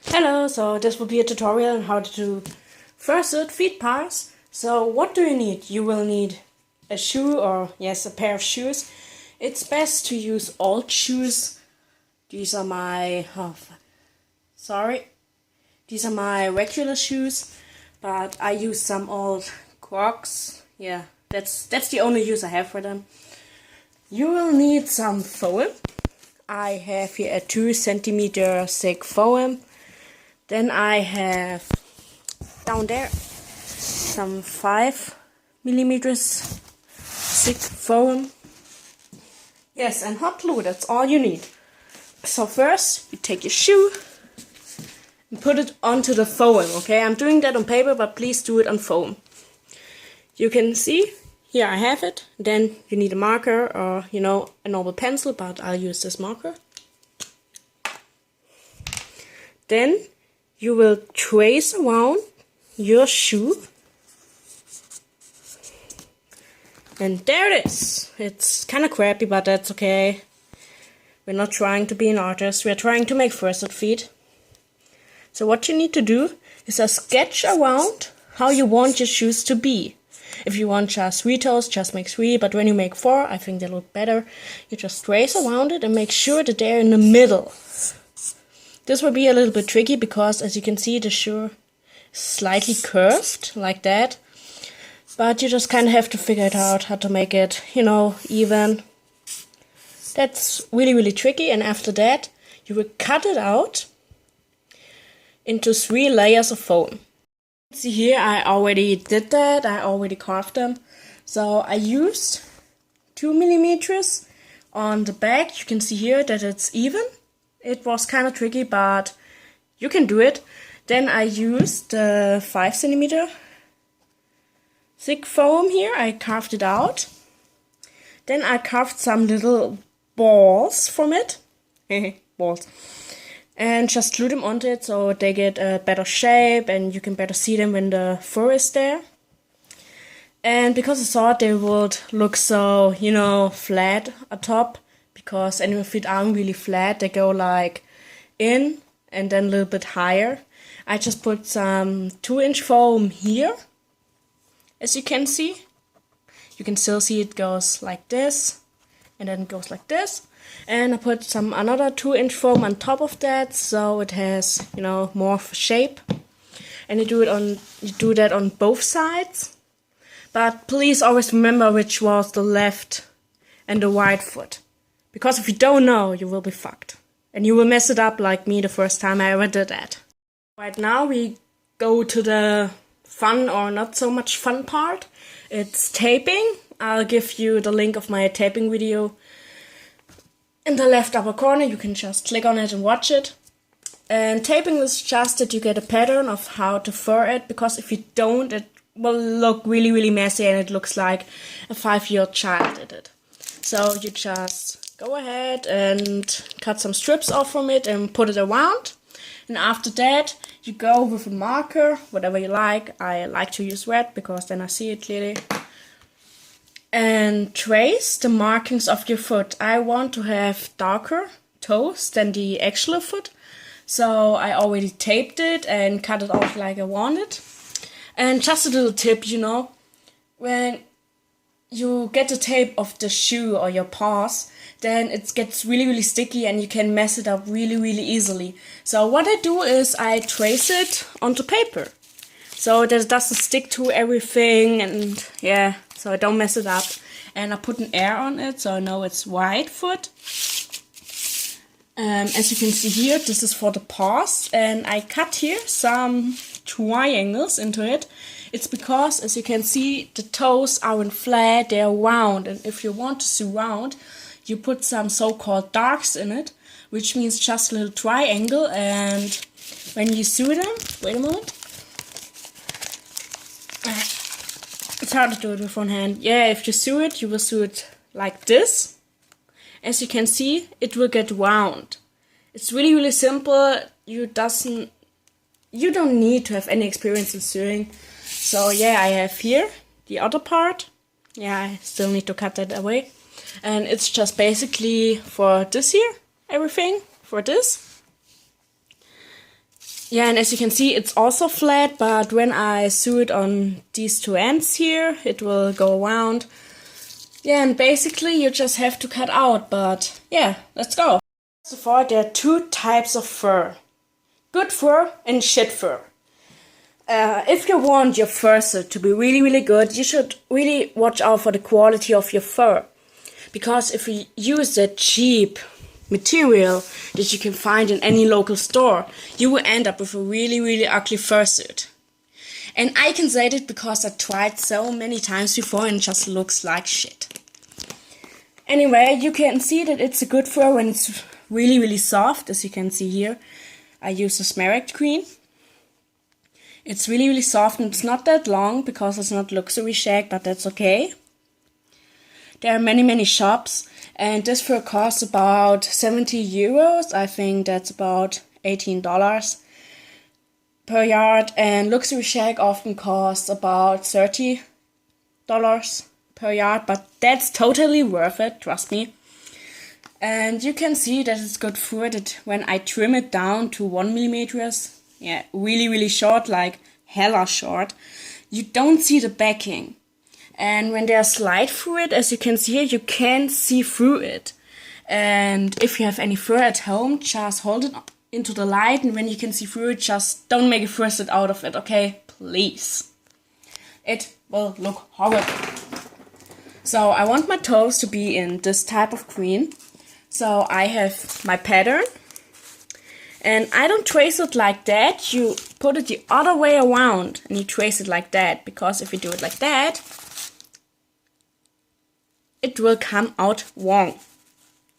Hello, so this will be a tutorial on how to do fursuit feet paws. So what do you need? You will need a shoe or yes, a pair of shoes. It's best to use old shoes. These are my These are my regular shoes, but I use some old Crocs. Yeah, that's the only use I have for them. You will need some foam. I have here a 2 centimeter thick foam. Then I have down there some 5 millimeters thick foam. Yes, and hot glue, that's all you need. So first, you take your shoe and put it onto the foam, okay? I'm doing that on paper, but please do it on foam. You can see, here I have it. Then you need a marker or, a normal pencil, but I'll use this marker. Then you will trace around your shoe. And there it is. It's kind of crappy, but that's okay. We're not trying to be an artist. We're trying to make fursuit feet. So what you need to do is a sketch around how you want your shoes to be. If you want just 3 toes, just make 3. But when you make 4, I think they look better. You just trace around it and make sure that they're in the middle. This will be a little bit tricky because, as you can see, the shoe is slightly curved, like that. But you just kind of have to figure it out, how to make it, even. That's really, really tricky. And after that, you will cut it out into 3 layers of foam. See here, I already did that. I already carved them. So I used 2 millimeters on the back. You can see here that it's even. It was kind of tricky, but you can do it. Then I used the 5 centimeter thick foam here. I carved it out. Then I carved some little balls from it. Balls. And just glue them onto it so they get a better shape and you can better see them when the fur is there. And because I thought they would look so, flat atop, because animal feet aren't really flat, they go like in and then a little bit higher. I just put some 2-inch foam here, as you can see. You can still see it goes like this, and then it goes like this. And I put some another 2-inch foam on top of that, so it has, more of a shape. And you do that on both sides. But please always remember which was the left and the right foot. Because if you don't know, you will be fucked. And you will mess it up like me the first time I ever did that. Right now we go to the fun or not so much fun part. It's taping. I'll give you the link of my taping video in the left upper corner. You can just click on it and watch it. And taping is just that you get a pattern of how to fur it. Because if you don't, it will look really, really messy and it looks like a 5-year-old child did it. So you just go ahead and cut some strips off from it and put it around. And after that, you go with a marker, whatever you like. I like to use red because then I see it clearly. And trace the markings of your foot. I want to have darker toes than the actual foot. So I already taped it and cut it off like I wanted. And just a little tip, when you get the tape of the shoe or your paws, then it gets really, really sticky and you can mess it up really, really easily. So what I do is I trace it onto paper so that it doesn't stick to everything and so I don't mess it up. And I put an air on it so I know it's right foot. As you can see here, this is for the paws, and I cut here some triangles into it. It's because, as you can see, the toes aren't flat, they're round. And if you want to sew round, you put some so-called darks in it, which means just a little triangle. And when you sew them, wait a moment. It's hard to do it with one hand. Yeah, if you sew it, you will sew it like this. As you can see, it will get round. It's really, really simple. You don't need to have any experience in sewing. So yeah, I have here the other part. Yeah, I still need to cut that away. And it's just basically for this here, everything for this. Yeah, and as you can see, it's also flat, but when I sew it on these two ends here, it will go around. Yeah, and basically you just have to cut out, but yeah, let's go. First of all, there are two types of fur. Good fur and shit fur. If you want your fursuit to be really, really good, you should really watch out for the quality of your fur. Because if you use a cheap material that you can find in any local store, you will end up with a really, really ugly fursuit. And I can say that because I tried so many times before and it just looks like shit. Anyway, you can see that it's a good fur when it's really, really soft, as you can see here. I use a smaragd green. It's really, really soft and it's not that long because it's not luxury shag, but that's okay. There are many, many shops and this fur costs about 70 euros. I think that's about $18 per yard, and luxury shag often costs about $30 per yard, but that's totally worth it, trust me. And you can see that it's good fur that when I trim it down to 1 millimeters, yeah, really, really short, like hella short, you don't see the backing. And when there's light through it, as you can see here, you can see through it. And if you have any fur at home, just hold it into the light, and when you can see through it, just don't make a fursuit out of it, okay? Please. It will look horrible. So I want my toes to be in this type of green. So I have my pattern. And I don't trace it like that. You put it the other way around and you trace it like that. Because if you do it like that, it will come out wrong.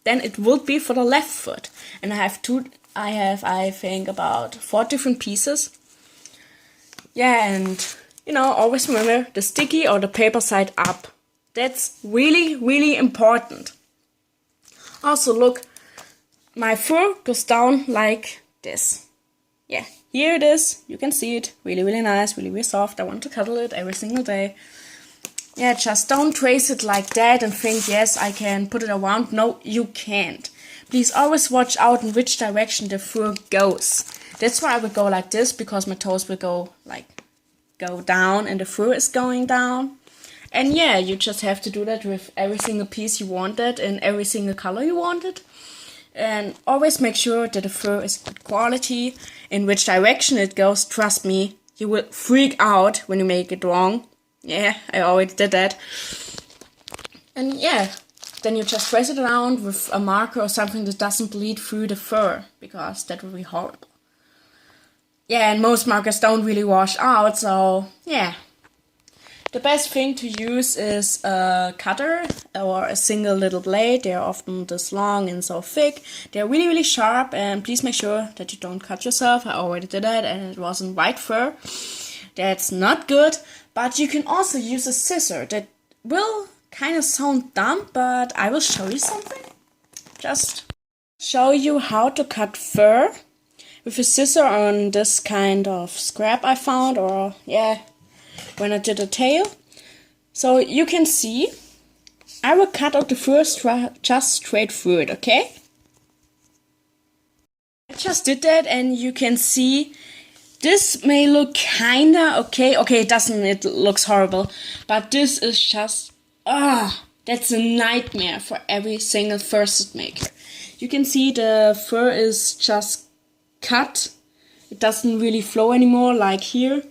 Then it will be for the left foot. And I think about 4 different pieces. Yeah, and always remember the sticky or the paper side up. That's really, really important. Also look, my fur goes down like this. Yeah, here it is. You can see it. Really, really nice, really, really soft. I want to cuddle it every single day. Yeah, just don't trace it like that and think, yes, I can put it around. No, you can't. Please always watch out in which direction the fur goes. That's why I would go like this, because my toes will go down and the fur is going down. And yeah, you just have to do that with every single piece you wanted in every single color you wanted. And always make sure that the fur is good quality. In which direction it goes, trust me, you will freak out when you make it wrong. Yeah, I already did that. And yeah, then you just trace it around with a marker or something that doesn't bleed through the fur, because that would be horrible. Yeah, and most markers don't really wash out, so yeah. The best thing to use is a cutter or a single little blade. They're often this long and so thick. They're really, really sharp, and please make sure that you don't cut yourself. I already did that and it wasn't white fur. That's not good, but you can also use a scissor. That will kind of sound dumb, but I will show you something. Just show you how to cut fur with a scissor on this kind of scrap I found, or yeah, when I did a tail. So you can see, I will cut out the fur just straight through it, okay? I just did that, and you can see this may look kinda okay. Okay, it looks horrible, but this is just, that's a nightmare for every single fursuit maker. You can see the fur is just cut. It doesn't really flow anymore like here.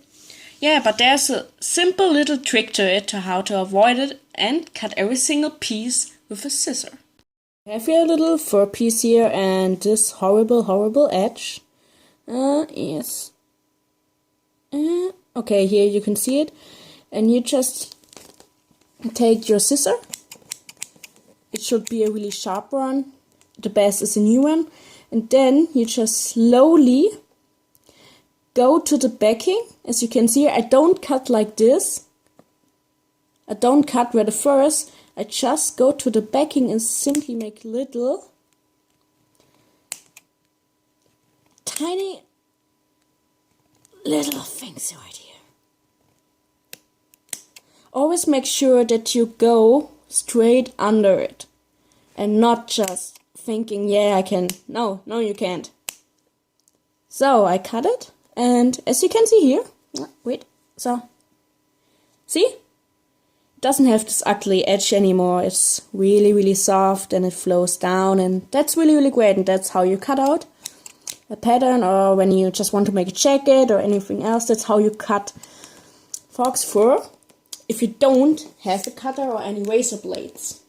Yeah, but there's a simple little trick to it, to how to avoid it and cut every single piece with a scissor. I have your little fur piece here and this horrible, horrible edge. Yes. Okay, here you can see it. And you just take your scissor. It should be a really sharp one. The best is a new one. And then you just slowly go to the backing. As you can see, I don't cut like this. I don't cut where the fur is. I just go to the backing and simply make little tiny little things right here. Always make sure that you go straight under it and not just thinking, yeah, I can. No, you can't. So I cut it, and as you can see here, wait, so, see? It doesn't have this ugly edge anymore. It's really, really soft, and it flows down, and that's really, really great. And that's how you cut out a pattern, or when you just want to make a jacket or anything else, that's how you cut fox fur if you don't have a cutter or any razor blades.